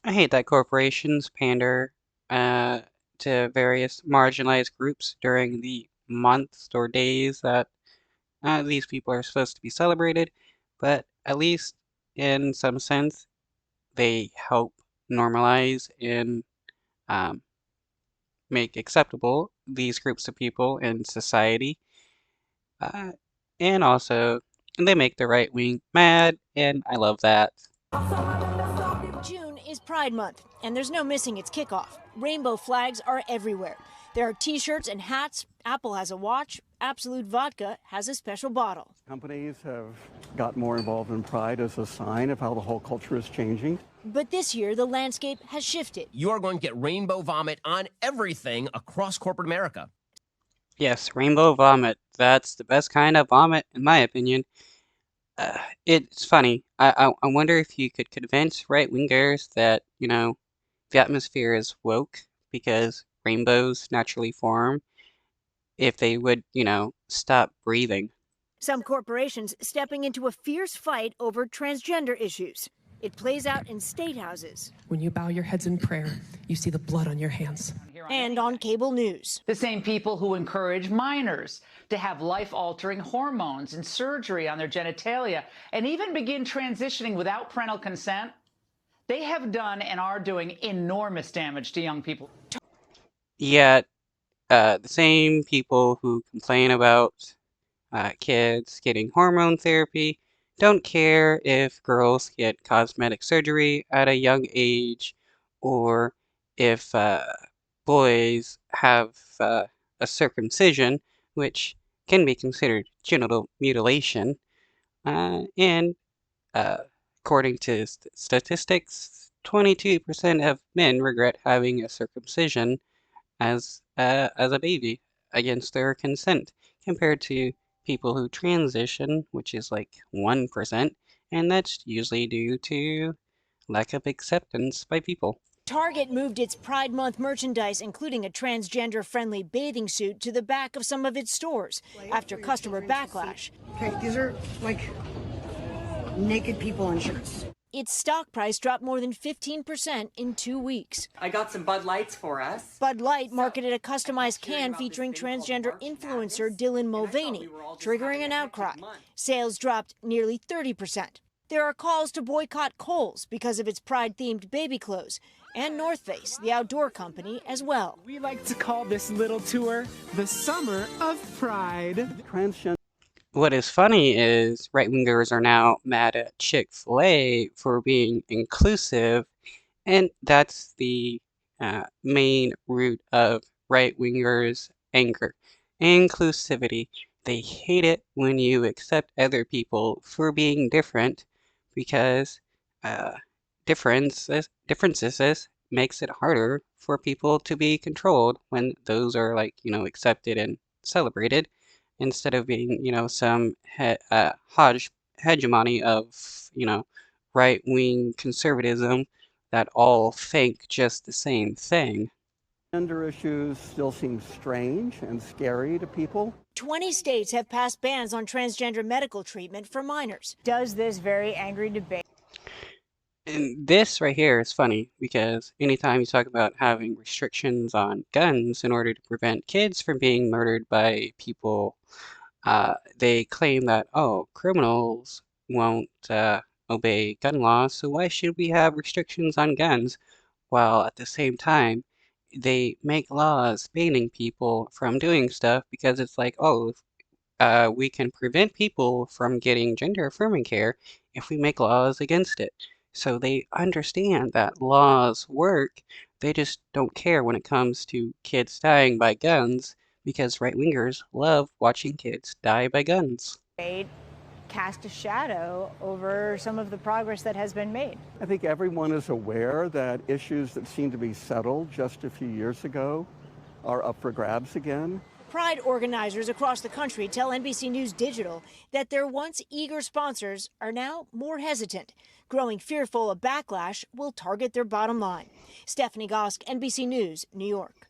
I hate that corporations pander uh, to various marginalized groups during the months or days that these people are supposed to be celebrated, but at least in some sense, they help normalize and um, make acceptable these groups of people in society. Uh, and also, they make the right wing mad, and I love that. June is Pride Month, and there's no missing its kickoff. Rainbow flags are everywhere. There are t-shirts and hats. Apple has a watch. Absolute Vodka has a special bottle. Companies have got more involved in Pride as a sign of how the whole culture is changing. But this year, the landscape has shifted. You are going to get rainbow vomit on everything across corporate America. Yes, rainbow vomit. That's the best kind of vomit, in my opinion. Uh, it's funny. I wonder if you could convince right-wingers that, the atmosphere is woke because rainbows naturally form if they would, stop breathing. Some corporations stepping into a fierce fight over transgender issues. It plays out in state houses. When you bow your heads in prayer, you see the blood on your hands. And on cable news. The same people who encourage minors to have life-altering hormones and surgery on their genitalia and even begin transitioning without parental consent, they have done and are doing enormous damage to young people. Yet, the same people who complain about kids getting hormone therapy don't care if girls get cosmetic surgery at a young age or if boys have a circumcision, which can be considered genital mutilation. And uh, according to statistics, 22% of men regret having a circumcision as a baby against their consent, compared to people who transition, which is like 1%, and that's usually due to lack of acceptance by people. Target moved its Pride Month merchandise, including a transgender-friendly bathing suit, to the back of some of its stores after customer backlash. Okay, these are like naked people in shirts. Its stock price dropped more than 15% in 2 weeks. I got some Bud Lights for us. Bud Light marketed a customized can featuring transgender influencer Dylan Mulvaney, triggering an outcry. Sales dropped nearly 30%. There are calls to boycott Kohl's because of its Pride-themed baby clothes, and North Face, the outdoor company, as well. We like to call this little tour the Summer of Pride. Transgender. What is funny is right-wingers are now mad at Chick-fil-A for being inclusive, and that's the main root of right-wingers' anger. Inclusivity. They hate it when you accept other people for being different because uh, differences makes it harder for people to be controlled when those are like, accepted and celebrated instead of being, some hegemony of, right-wing conservatism that all think just the same thing. Gender issues still seem strange and scary to people. 20 states have passed bans on transgender medical treatment for minors. Does this very angry debate? And this right here is funny because anytime you talk about having restrictions on guns in order to prevent kids from being murdered by people, they claim that, oh, criminals won't obey gun laws, so why should we have restrictions on guns? While at the same time, they make laws banning people from doing stuff because it's like, oh, we can prevent people from getting gender affirming care if we make laws against it. So they understand that laws work, they just don't care when it comes to kids dying by guns because right-wingers love watching kids die by guns. Cast a shadow over some of the progress that has been made. I think everyone is aware that issues that seemed to be settled just a few years ago are up for grabs again. Pride organizers across the country tell NBC News Digital that their once eager sponsors are now more hesitant, growing fearful a backlash will target their bottom line. Stephanie Gosk, NBC News, New York.